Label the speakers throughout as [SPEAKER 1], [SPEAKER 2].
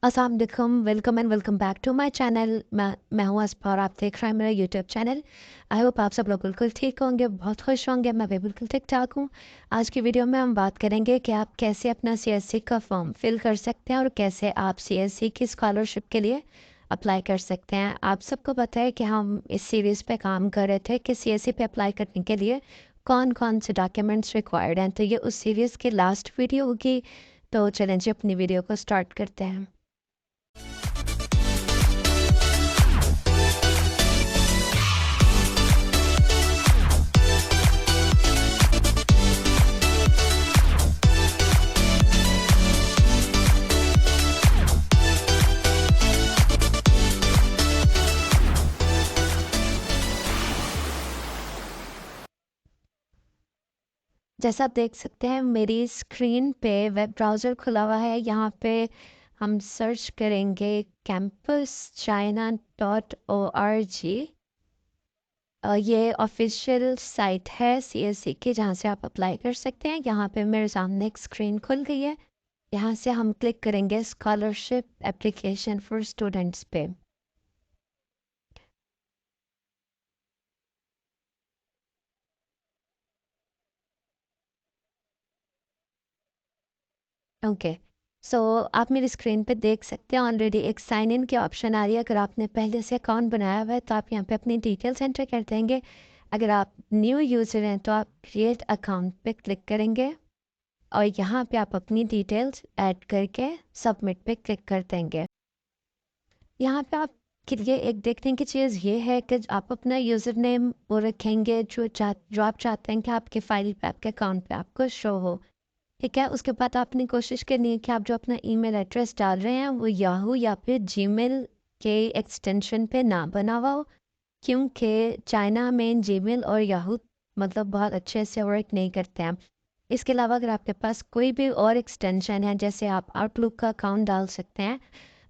[SPEAKER 1] अस्सलाम वालेकुम, welcome and welcome back to my channel. मैं हूँ अस्पा और आप देख रहे हैं मेरा यूट्यूब चैनल। आई होप आप सब लोग बिल्कुल ठीक होंगे, बहुत खुश होंगे। मैं भी बिल्कुल ठीक ठाक हूँ। आज की वीडियो में हम बात करेंगे कि आप कैसे अपना सीएससी का फॉर्म फिल कर सकते हैं और कैसे आप सीएससी की स्कॉलरशिप के लिए अप्लाई कर सकते हैं। आप सबको पता है कि हम इस सीरीज़ पे काम कर रहे थे कि सीएससी पे अप्लाई करने के लिए कौन कौन से डॉक्यूमेंट्स रिक्वायर्ड हैं, तो ये उस सीरीज़ की लास्ट वीडियो होगी। तो चलें जी, अपनी वीडियो को स्टार्ट करते हैं। जैसा आप देख सकते हैं मेरी स्क्रीन पे वेब ब्राउज़र खुला हुआ है। यहाँ पे हम सर्च करेंगे campus.china.org। ये ऑफिशियल साइट है सीएससी की, जहाँ से आप अप्लाई कर सकते हैं। यहाँ पे मेरे सामने एक स्क्रीन खुल गई है। यहाँ से हम क्लिक करेंगे स्कॉलरशिप एप्लीकेशन फॉर स्टूडेंट्स पे। ओके, सो आप मेरी स्क्रीन पे देख सकते हैं ऑलरेडी एक साइन इन की ऑप्शन आ रही है। अगर आपने पहले से अकाउंट बनाया हुआ है तो आप यहाँ पे अपनी डिटेल्स एंटर कर देंगे। अगर आप न्यू यूज़र हैं तो आप क्रिएट अकाउंट पे क्लिक करेंगे और यहाँ पे आप अपनी डिटेल्स ऐड करके सबमिट पे क्लिक कर देंगे। यहाँ पे आप के लिए एक देखने की चीज़ ये है कि आप अपना यूज़र नेम वो रखेंगे जो आप चाहते हैं कि आपके फाइल पे, आपके अकाउंट पे आपको शो हो। ठीक है, उसके बाद आपने कोशिश करनी है कि आप जो अपना ईमेल एड्रेस डाल रहे हैं वो याहू या फिर जीमेल के एक्सटेंशन पे ना बना हुआ हो, क्योंकि चाइना में जीमेल और याहू मतलब बहुत अच्छे से वर्क नहीं करते हैं। इसके अलावा अगर आपके पास कोई भी और एक्सटेंशन है, जैसे आप आउटलुक का अकाउंट डाल सकते हैं,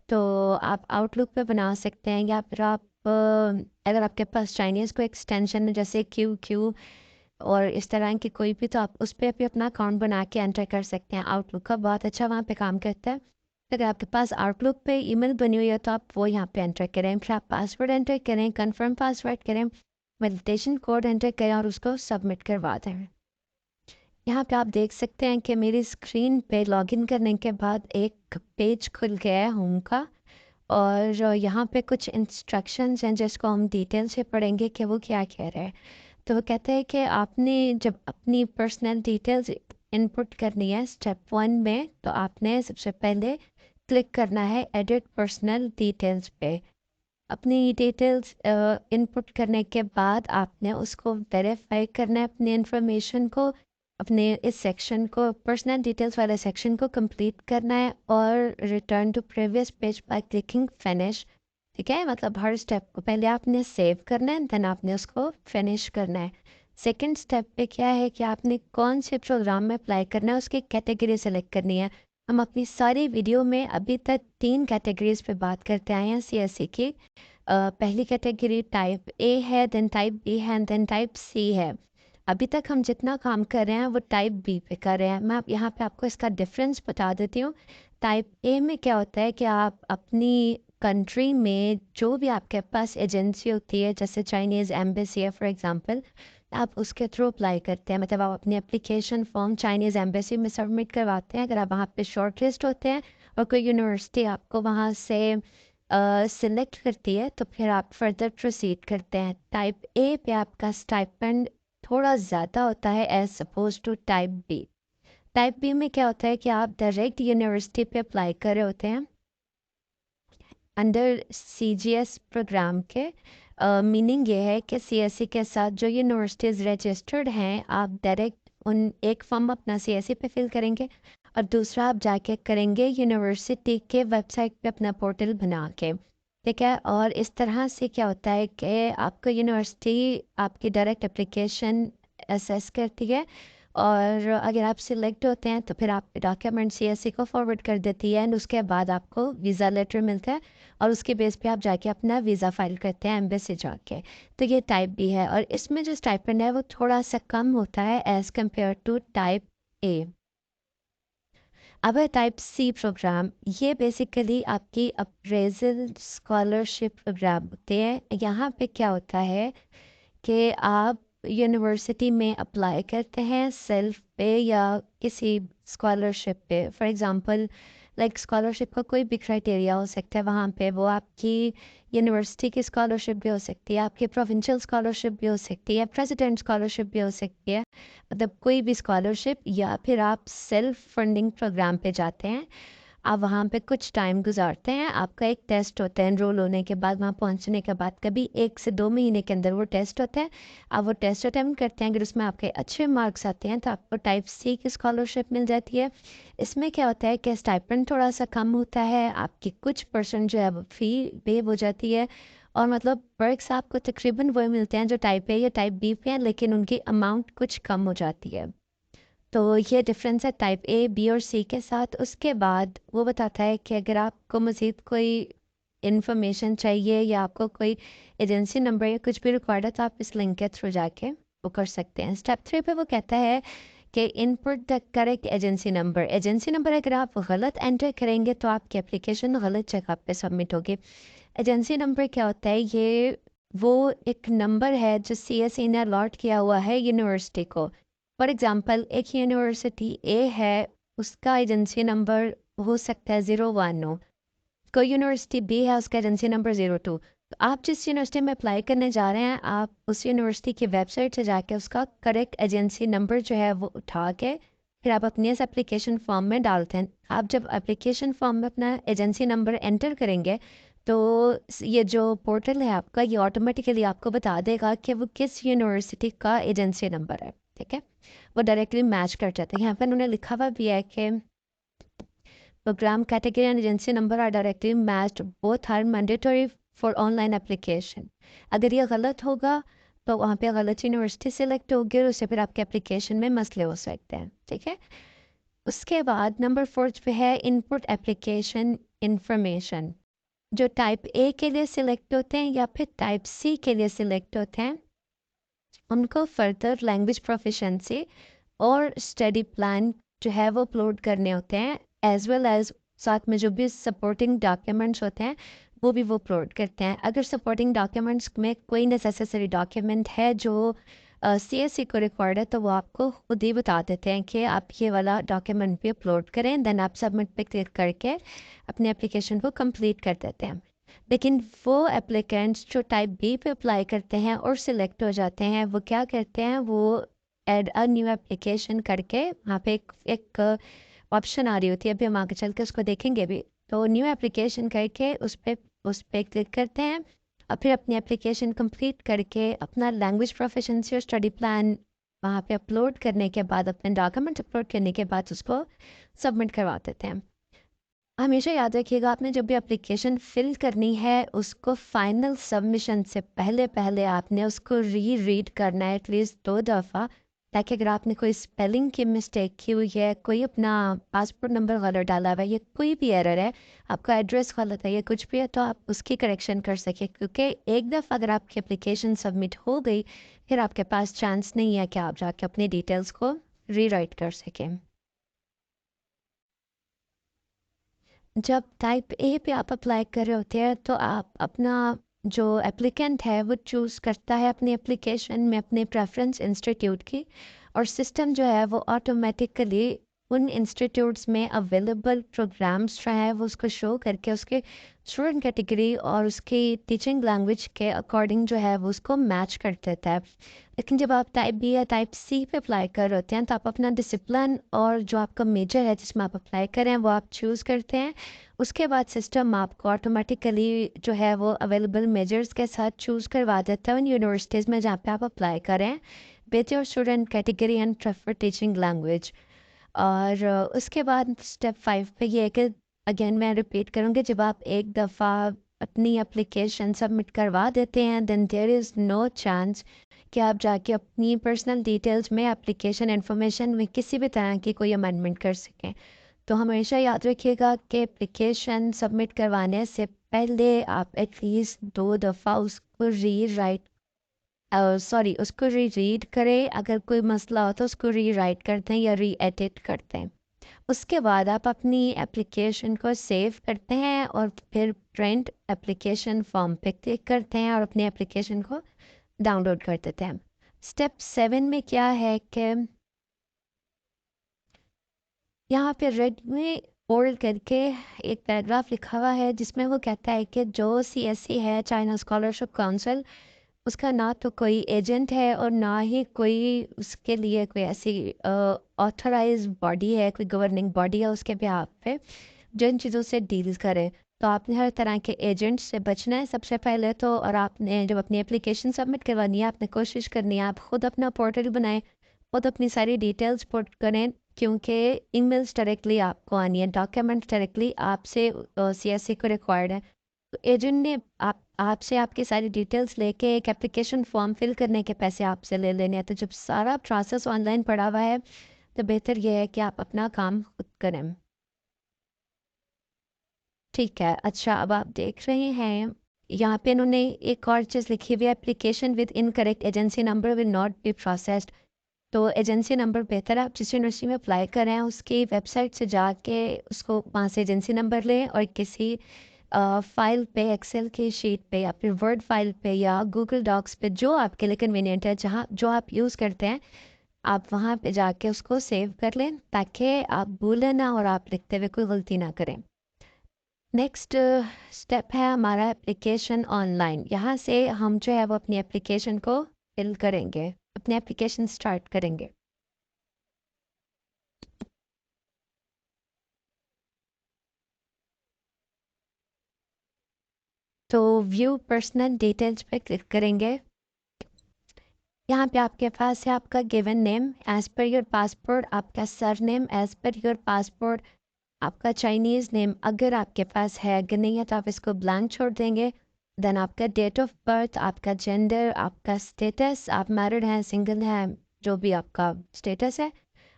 [SPEAKER 1] तो आप आउटलुक पे बना सकते हैं। या फिर आप अगर आपके पास चाइनीज़ कोई एक्सटेंशन है जैसे क्यू क्यू और इस तरह की कोई भी, तो आप उस पर भी अपना अकाउंट बना के एंटर कर सकते हैं। आउटलुक का बहुत अच्छा वहाँ पे काम करता है। तो अगर आपके पास आउटलुक पे ईमेल बनी हुई है तो आप वो यहाँ पे एंटर करें, फिर आप पासवर्ड एंटर करें, कंफर्म पासवर्ड करें, वेलिडेशन कोड एंटर करें और उसको सबमिट करवा दें। यहाँ पे आप देख सकते हैं कि मेरी स्क्रीन पे लॉगिन करने के बाद एक पेज खुल गया है होम का, और यहाँ पे कुछ इंस्ट्रक्शंस हैं जिसको हम डिटेल से पढ़ेंगे कि वो क्या कह रहे हैं। तो वो कहते हैं कि आपने जब अपनी पर्सनल डिटेल्स इनपुट करनी है स्टेप 1 में, तो आपने सबसे पहले क्लिक करना है एडिट पर्सनल डिटेल्स पे। अपनी डिटेल्स इनपुट करने के बाद आपने उसको वेरीफाई करना है, अपनी इंफॉर्मेशन को, अपने इस सेक्शन को, पर्सनल डिटेल्स वाले सेक्शन को कंप्लीट करना है और return to previous page by clicking finish. ठीक है, मतलब हर स्टेप को पहले आपने सेव करना है, देन आपने उसको फिनिश करना है। सेकंड स्टेप पे क्या है कि आपने कौन से प्रोग्राम में अप्लाई करना है, उसकी कैटेगरी सेलेक्ट करनी है। हम अपनी सारी वीडियो में अभी तक 3 कैटेगरीज पे बात करते आए हैं सीएससी की। पहली कैटेगरी टाइप ए है, देन टाइप बी है, देन टाइप सी है। अभी तक हम जितना काम कर रहे हैं वो टाइप बी पे कर रहे हैं। मैं यहाँ पे आपको इसका डिफरेंस बता देती हूँ। टाइप ए में क्या होता है कि आप अपनी कंट्री में जो भी आपके पास एजेंसी होती है, जैसे चाइनीज़ एम्बेसी है फॉर एग्जांपल, आप उसके थ्रू अप्लाई करते हैं। मतलब आप अपनी एप्लीकेशन फॉर्म चाइनीज़ एम्बेसी में सबमिट करवाते हैं। अगर आप वहाँ पे शॉर्ट लिस्ट होते हैं और कोई यूनिवर्सिटी आपको वहाँ से सिलेक्ट करती है, तो फिर आप फर्दर प्रोसीड करते हैं। टाइप ए पे आपका स्टाइपेंड थोड़ा ज़्यादा होता है as suppose to type B. Type B में क्या होता है कि आप डायरेक्ट यूनिवर्सिटी पे अप्लाई कर रहे होते हैं अंडर सीजीएस प्रोग्राम के। मीनिंग ये है कि सीएससी के साथ जो यूनिवर्सिटीज़ रजिस्टर्ड हैं, आप डायरेक्ट उन एक फॉर्म अपना सीएससी पे फिल करेंगे और दूसरा आप जाके करेंगे यूनिवर्सिटी के वेबसाइट पे अपना पोर्टल बना के। ठीक है, और इस तरह से क्या होता है कि आपको यूनिवर्सिटी आपकी डायरेक्ट एप्लीकेशन असेस करती है, और अगर आप सिलेक्ट होते हैं तो फिर आप डॉक्यूमेंट सीएससी को फॉरवर्ड कर देती है, एंड उसके बाद आपको वीज़ा लेटर मिलता है और उसके बेस पे आप जाके अपना वीज़ा फाइल करते हैं एम्बेसी जाके। तो ये टाइप बी है, और इसमें जो स्टाइपेंड है वो थोड़ा सा कम होता है as compare to type A. अब है टाइप सी प्रोग्राम। ये बेसिकली आपकी अप्रेजल स्कॉलरशिप प्रोग्राम होते हैं। यहाँ पे क्या होता है कि आप यूनिवर्सिटी में अप्लाई करते हैं सेल्फ पे या किसी स्कॉलरशिप पे। फॉर एग्जांपल लाइक स्कॉलरशिप का कोई भी क्राइटेरिया हो सकता है वहाँ पे, वो आपकी यूनिवर्सिटी की स्कॉलरशिप भी हो सकती है, आपकी प्रोविंशियल स्कॉलरशिप भी हो सकती है, प्रेसिडेंट स्कॉलरशिप भी हो सकती है, मतलब कोई भी स्कॉलरशिप, या फिर आप सेल्फ फंडिंग प्रोग्राम पे जाते हैं। आप वहाँ पे कुछ टाइम गुजारते हैं, आपका एक टेस्ट होता है एनरोल होने के बाद, वहाँ पहुँचने के बाद कभी 1 से 2 महीने के अंदर वो टेस्ट होता है। आप वो टेस्ट अटैम्प्ट करते हैं, अगर उसमें आपके अच्छे मार्क्स आते हैं तो आपको टाइप सी की स्कॉलरशिप मिल जाती है। इसमें क्या होता है कि स्टाइपेंड थोड़ा सा कम होता है, आपकी कुछ परसेंट जो है वो फ़ी वेव हो जाती है, और मतलब पर्क्स आपको तकरीबन वही मिलते हैं जो टाइप ए या टाइप बी पे हैं, लेकिन उनकी अमाउंट कुछ कम हो जाती है। तो ये डिफरेंस है टाइप ए, बी और सी के साथ। उसके बाद वो बताता है कि अगर आपको मज़ीद कोई इन्फॉर्मेशन चाहिए या आपको कोई एजेंसी नंबर या कुछ भी रिक्वायर्ड है तो आप इस लिंक के थ्रू जाके वो कर सकते हैं। स्टेप 3 पे वो कहता है कि input the correct agency number. Agency number अगर आप गलत एंटर करेंगे तो आपकी एप्लीकेशन गलत जगह पे सबमिट होगी। एजेंसी नंबर क्या होता है? ये वो एक नंबर है जो सीएसई ने अलॉट किया हुआ है यूनिवर्सिटी को। फॉर एग्जांपल एक यूनिवर्सिटी ए है, उसका एजेंसी नंबर हो सकता है 01 हो। कोई यूनिवर्सिटी बी है, उसका एजेंसी नंबर 02। तो आप जिस यूनिवर्सिटी में अप्लाई करने जा रहे हैं, आप उस यूनिवर्सिटी की वेबसाइट से जाके उसका करेक्ट एजेंसी नंबर जो है वो उठा के फिर आप अपने इस एप्लीकेशन फॉर्म में डालते हैं। आप जब एप्लीकेशन फॉर्म में अपना एजेंसी नंबर एंटर करेंगे तो ये जो पोर्टल है आपका, ये ऑटोमेटिकली आपको बता देगा कि वो किस यूनिवर्सिटी का एजेंसी नंबर है। ठीक है, वो डायरेक्टली मैच कर जाते हैं। यहाँ पर उन्होंने लिखा हुआ भी है कि program category and agency number are directly matched, both are mandatory for online application. अगर ये गलत होगा तो वहाँ पे गलत यूनिवर्सिटी सेलेक्ट होगी और उससे फिर आपके एप्लीकेशन में मसले हो सकते हैं। ठीक है, उसके बाद नंबर 4 पे है इनपुट एप्लीकेशन इंफॉर्मेशन। जो टाइप ए के लिए सिलेक्ट होते हैं या फिर टाइप सी के लिए सिलेक्ट होते हैं, उनको फर्दर लैंग्वेज प्रोफिशेंसी और स्टडी प्लान जो है वो अपलोड करने होते हैं, एज वेल एज साथ में जो भी सपोर्टिंग डॉक्यूमेंट्स होते हैं वो भी वो अपलोड करते हैं। अगर सपोर्टिंग डॉक्यूमेंट्स में कोई नेसेसरी डॉक्यूमेंट है जो सीएससी को रिक्वायर्ड है तो वो आपको खुद ही बता देते हैं कि आप ये वाला डॉक्यूमेंट भी अपलोड करें, देन आप सबमिट पे क्लिक करके अपने एप्लीकेशन को कंप्लीट कर देते हैं। लेकिन वो एप्लीकेंट्स जो टाइप बी पे अप्लाई करते हैं और सिलेक्ट हो जाते हैं, वो क्या करते हैं, वो एड अ न्यू एप्लीकेशन करके वहाँ पे एक ऑप्शन आ रही होती है, अभी हम आगे चल के उसको देखेंगे भी। तो न्यू एप्लीकेशन करके उस पर क्लिक करते हैं और फिर अपनी एप्लीकेशन कंप्लीट करके अपना लैंग्वेज प्रोफिशिएंसी और स्टडी प्लान वहाँ पे अपलोड करने के बाद, अपने डॉक्यूमेंट अपलोड करने के बाद उसको सबमिट करवा देते हैं। हमेशा याद रखिएगा, आपने जब भी एप्लीकेशन फिल करनी है उसको फाइनल सबमिशन से पहले पहले आपने उसको रीड करना है एटलीस्ट 2 दफ़ा, ताकि अगर आपने कोई स्पेलिंग की मिस्टेक की हुई है, कोई अपना पासपोर्ट नंबर गलत डाला हुआ है या कोई भी एरर है, आपका एड्रेस गलत है या कुछ भी है, तो आप उसकी करेक्शन कर सकें। क्योंकि एक दफ़ा अगर आपकी एप्लीकेशन सबमिट हो गई फिर आपके पास चांस नहीं है कि आप जाके अपनी डिटेल्स को रीराइट कर सकें। जब टाइप ए पे आप अप्लाई कर रहे होते हैं तो आप अपना जो एप्लीकेंट है वो चूज़ करता है अपनी एप्लीकेशन में अपने प्रेफरेंस इंस्टीट्यूट की, और सिस्टम जो है वो ऑटोमेटिकली उन इंस्टीट्यूट्स में अवेलेबल प्रोग्राम्स जो है वो उसको शो करके उसके स्टूडेंट कैटेगरी और उसकी टीचिंग लैंग्वेज के अकॉर्डिंग जो है वो उसको मैच कर देता है। लेकिन जब आप टाइप बी या टाइप सी पे अप्लाई कर रहे होते हैं तो आप अपना डिसिप्लिन और जो आपका मेजर है जिसमें आप अप्लाई करें वो आप चूज़ करते हैं। उसके बाद सिस्टम आपको ऑटोमेटिकली जो है वो अवेलेबल मेजर्स के साथ चूज़ करवा देता है उन यूनिवर्सिटीज़ में जहाँ पे आप अप्लाई करें, based your student category and prefer teaching language. और उसके बाद स्टेप 5 पे ये है कि अगेन मैं रिपीट करूँगी, जब आप एक दफ़ा अपनी एप्लीकेशन सबमिट करवा देते हैं then there is no chance कि आप जाके अपनी पर्सनल डिटेल्स में एप्लीकेशन इन्फॉर्मेशन में किसी भी तरह की कोई अमेंडमेंट कर सकें। तो हमेशा याद रखिएगा कि एप्लीकेशन सबमिट करवाने से पहले आप एटलीस्ट 2 दफ़ा उसको रीड करें। अगर कोई मसला हो तो उसको रीराइट करते हैं या री एडिट करते हैं। उसके बाद आप अपनी एप्लीकेशन को सेव करते हैं और फिर प्रिंट एप्लीकेशन फॉर्म पे क्लिक करते हैं और अपनी एप्लीकेशन को डाउनलोड कर देते हैं। स्टेप 7 में क्या है कि यहाँ पे रेड में बोल्ड करके एक पैराग्राफ लिखा हुआ है जिसमें वो कहता है कि जो सीएससी है, चाइना स्कॉलरशिप काउंसिल, उसका ना तो कोई एजेंट है और ना ही कोई उसके लिए कोई ऐसी ऑथराइज बॉडी है, कोई गवर्निंग बॉडी है उसके बिहाफ पे जो इन चीज़ों से डील करे। तो आपने हर तरह के एजेंट से बचना है सबसे पहले तो, और आपने जब अपनी एप्लीकेशन सबमिट करवानी है आपने कोशिश करनी है आप खुद अपना पोर्टल बनाएं, खुद अपनी सारी डिटेल्स पुट करें, क्योंकि ईमेल्स डायरेक्टली आपको आनी है, डॉक्यूमेंट डायरेक्टली आपसे सीएससी को रिक्वायर्ड है। तो एजेंट ने आपसे आपकी सारी डिटेल्स लेके एक एप्लीकेशन फॉर्म फिल करने के पैसे आपसे ले लेने हैं। तो जब सारा प्रोसेस ऑनलाइन पड़ा हुआ है तो बेहतर यह है कि आप अपना काम खुद करें। ठीक है, अच्छा अब आप देख रहे हैं यहाँ पे इन्होंने एक और चीज़ लिखी हुई है, application with incorrect agency number will not be processed. तो एजेंसी नंबर बेहतर है आप जिस यूनिवर्सिटी में अप्लाई करें उसकी वेबसाइट से जाके उसको वहाँ से एजेंसी नंबर लें और किसी फाइल पे, एक्सेल की शीट पे या फिर वर्ड फाइल पे या गूगल डॉक्स पे, जो आपके लिए कन्वीनियंट है, जहाँ जो आप यूज़ करते हैं, आप वहाँ पे जाके उसको सेव कर लें ताकि आप भूलें ना और आप लिखते हुए कोई गलती ना करें। नेक्स्ट स्टेप है हमारा एप्लीकेशन ऑनलाइन। यहाँ से हम जो है वो अपनी एप्लीकेशन को फिल करेंगे, अपनी एप्लीकेशन स्टार्ट करेंगे। तो व्यू पर्सनल डिटेल्स पे क्लिक करेंगे। यहाँ पे आपके पास है आपका given name as per your passport, आपका surname as per your passport, आपका चाइनीज़ नेम अगर आपके पास है, अगर नहीं है तो आप इसको ब्लैंक छोड़ देंगे। देन आपका डेट ऑफ बर्थ, आपका जेंडर, आपका स्टेटस, आप मैरिड हैं, सिंगल हैं, जो भी आपका स्टेटस है,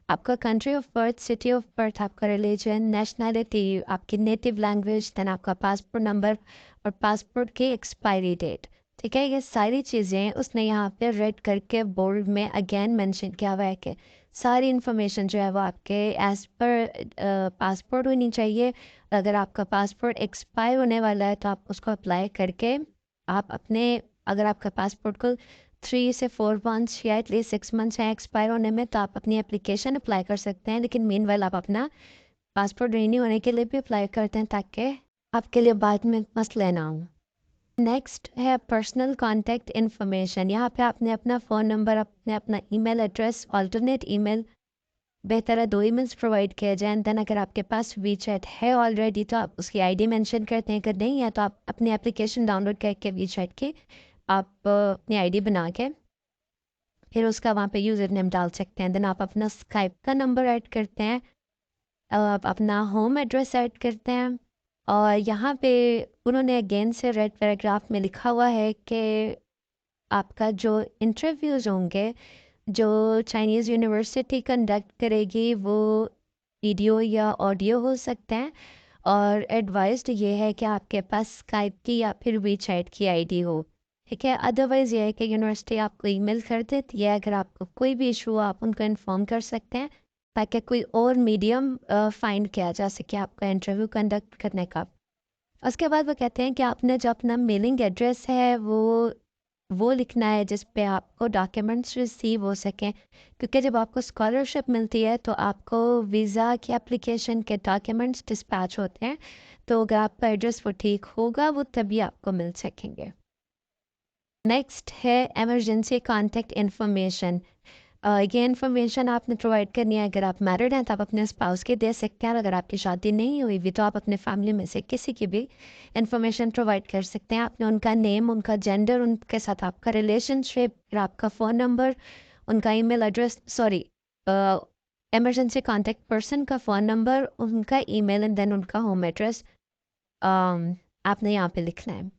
[SPEAKER 1] आपका country of birth, city of birth, आपका रिलीजन, नेशनैलिटी, आपकी नेटिव लैंग्वेज, देन आपका पासपोर्ट नंबर और पासपोर्ट की एक्सपायरी डेट। ठीक है, ये सारी चीज़ें उसने यहाँ पे रेड करके बोल्ड में अगेन मेंशन किया हुआ है कि सारी इन्फॉर्मेशन जो है वो आपके एज़ पर पासपोर्ट होनी चाहिए। अगर आपका पासपोर्ट एक्सपायर होने वाला है तो आप उसको अप्लाई करके आप अपने, अगर आपका पासपोर्ट को 3 से 4 मंथ्स या एटलीस्ट 6 मंथ्स है एक्सपायर होने में, तो आप अपनी एप्लीकेशन अप्लाई कर सकते हैं। लेकिन मीनवाइल आप अपना पासपोर्ट रिन्यू होने के लिए भी अप्लाई करते हैं ताकि आपके लिए बाद में मसले ना हो। नेक्स्ट है पर्सनल कॉन्टैक्ट इन्फॉर्मेशन। यहाँ पे आपने अपना फ़ोन नंबर, अपने अपना ईमेल एड्रेस, ऑल्टरनेट ईमेल, बेहतर है 2 ईमेल्स प्रोवाइड किए जाएँ। देन अगर आपके पास वीचैट है ऑलरेडी तो आप उसकी आईडी मेंशन करते हैं, अगर नहीं है तो आप अपनी एप्लीकेशन डाउनलोड करके वीचैट की आप अपनी आईडी बना के फिर उसका वहाँ पे यूज़र नेम डाल सकते हैं। देन आप अपना स्काइप का नंबर ऐड करते हैं, आप अपना होम एड्रेस ऐड करते हैं, और यहाँ पे उन्होंने अगेन से रेड पैराग्राफ में लिखा हुआ है कि आपका जो इंटरव्यूज़ होंगे, जो चाइनीज़ यूनिवर्सिटी कंडक्ट करेगी, वो वीडियो या ऑडियो हो सकते हैं, और एडवाइस्ड ये है कि आपके पास स्काइप की या फिर वीचैट की आईडी हो। ठीक है, अदरवाइज़ ये है कि यूनिवर्सिटी आपको ईमेल कर देती है, अगर आपको कोई भी इशू हो आप उनको इन्फॉर्म कर सकते हैं ताकि कोई और मीडियम फाइंड किया जा सके आपका इंटरव्यू कंडक्ट करने का। उसके बाद वो कहते हैं कि आपने जो अपना मेलिंग एड्रेस है वो लिखना है जिस पे आपको डॉक्यूमेंट्स रिसीव हो सकें, क्योंकि जब आपको स्कॉलरशिप मिलती है तो आपको वीज़ा की एप्लीकेशन के डॉक्यूमेंट्स डिस्पैच होते हैं, तो अगर आपका एड्रेस वो ठीक होगा वो तभी आपको मिल सकेंगे। नेक्स्ट है एमरजेंसी कॉन्टैक्ट इन्फॉर्मेशन। ये इन्फॉर्मेशन आपने प्रोवाइड करनी है। अगर आप मैरिड हैं तो आप अपने स्पाउस के दे सकते हैं, और अगर आपकी शादी नहीं हुई भी तो आप अपने फैमिली में से किसी की भी इन्फॉर्मेशन प्रोवाइड कर सकते हैं। आपने उनका नेम, उनका जेंडर, उनके साथ आपका रिलेशनशिप, फिर आपका फ़ोन नंबर, उनका email address, sorry, emergency contact person का फ़ोन नंबर, उनका ईमेल एंड देन उनका होम एड्रेस आपने यहाँ पे लिखना है।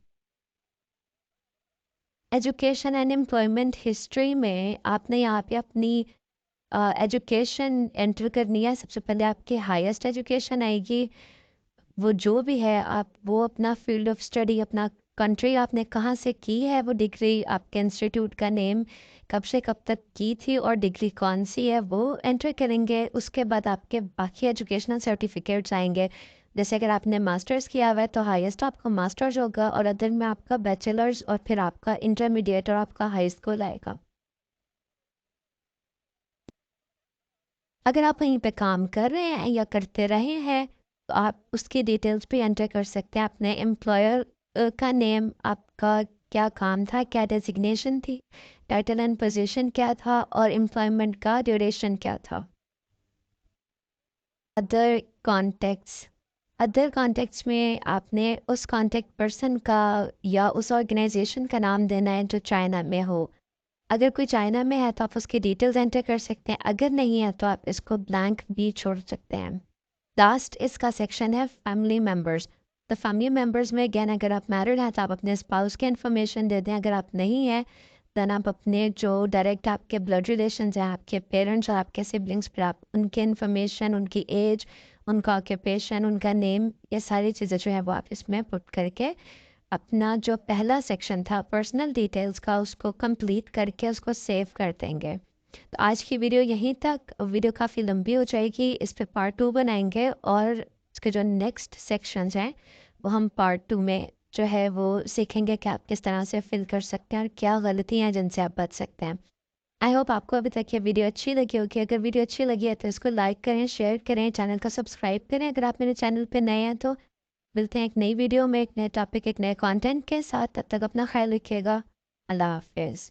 [SPEAKER 1] एजुकेशन एंड एम्प्लॉयमेंट हिस्ट्री में आपने यहाँ पे अपनी एजुकेशन एंटर करनी है। सबसे पहले आपकी हाईएस्ट एजुकेशन आएगी, वो जो भी है आप वो अपना फील्ड ऑफ स्टडी, अपना कंट्री आपने कहाँ से की है वो डिग्री, आपके इंस्टीट्यूट का नेम, कब से कब तक की थी और डिग्री कौन सी है वो एंटर करेंगे। उसके बाद आपके बाकी एजुकेशनल सर्टिफिकेट्स आएंगे। जैसे अगर आपने मास्टर्स किया हुआ है तो हाईएस्ट आपका मास्टर्स होगा और अदर में आपका बैचलर्स और फिर आपका इंटरमीडिएट और आपका हाई स्कूल आएगा। अगर आप वहीं पे काम कर रहे हैं या करते रहे हैं तो आप उसकी डिटेल्स भी एंटर कर सकते हैं। अपने एम्प्लॉयर का नेम, आपका क्या काम था, क्या डेजिग्नेशन थी, टाइटल एंड पोजीशन क्या था और एम्प्लॉयमेंट का ड्यूरेशन क्या था। अदर कॉन्टेक्ट्स, अदर कॉन्टेक्ट्स में आपने उस कॉन्टेक्ट पर्सन का या उस ऑर्गेनाइजेशन का नाम देना है जो चाइना में हो। अगर कोई चाइना में है तो आप उसकी डिटेल्स एंटर कर सकते हैं, अगर नहीं है तो आप इसको ब्लैंक भी छोड़ सकते हैं। लास्ट इसका सेक्शन है फैमिली मेम्बर्स। तो फैमिली मेम्बर्स में अगेन अगर आप मैरिड हैं तो आप अपने स्पाउस की इन्फॉर्मेशन दे दें। अगर आप नहीं हैं दैन आप अपने जो डायरेक्ट आपके ब्लड रिलेशंस हैं, आपके पेरेंट्स और आपके सिबलिंग्स, पर आप उनके इन्फॉर्मेशन, उनकी एज, उनका ऑक्यूपेशन, उनका नेम, ये सारी चीज़ें जो है वो आप इसमें पुट करके अपना जो पहला सेक्शन था पर्सनल डिटेल्स का उसको कंप्लीट करके उसको सेव कर देंगे। तो आज की वीडियो यहीं तक। वीडियो काफ़ी लंबी हो जाएगी, इस पे पार्ट 2 बनाएंगे और इसके जो नेक्स्ट सेक्शंस हैं वो हम पार्ट 2 में जो है वो सीखेंगे कि आप किस तरह से फिल कर सकते हैं और क्या गलतियाँ हैं जिनसे आप बच सकते हैं। आई होप आपको अभी तक ये वीडियो अच्छी लगी होगी। अगर वीडियो अच्छी लगी है तो इसको लाइक करें, शेयर करें, चैनल को सब्सक्राइब करें अगर आप मेरे चैनल पे नए हैं तो। मिलते हैं एक नई वीडियो में, एक नए टॉपिक, एक नए कंटेंट के साथ। तब तक अपना ख्याल रखिएगा। अल्लाह हाफिज़।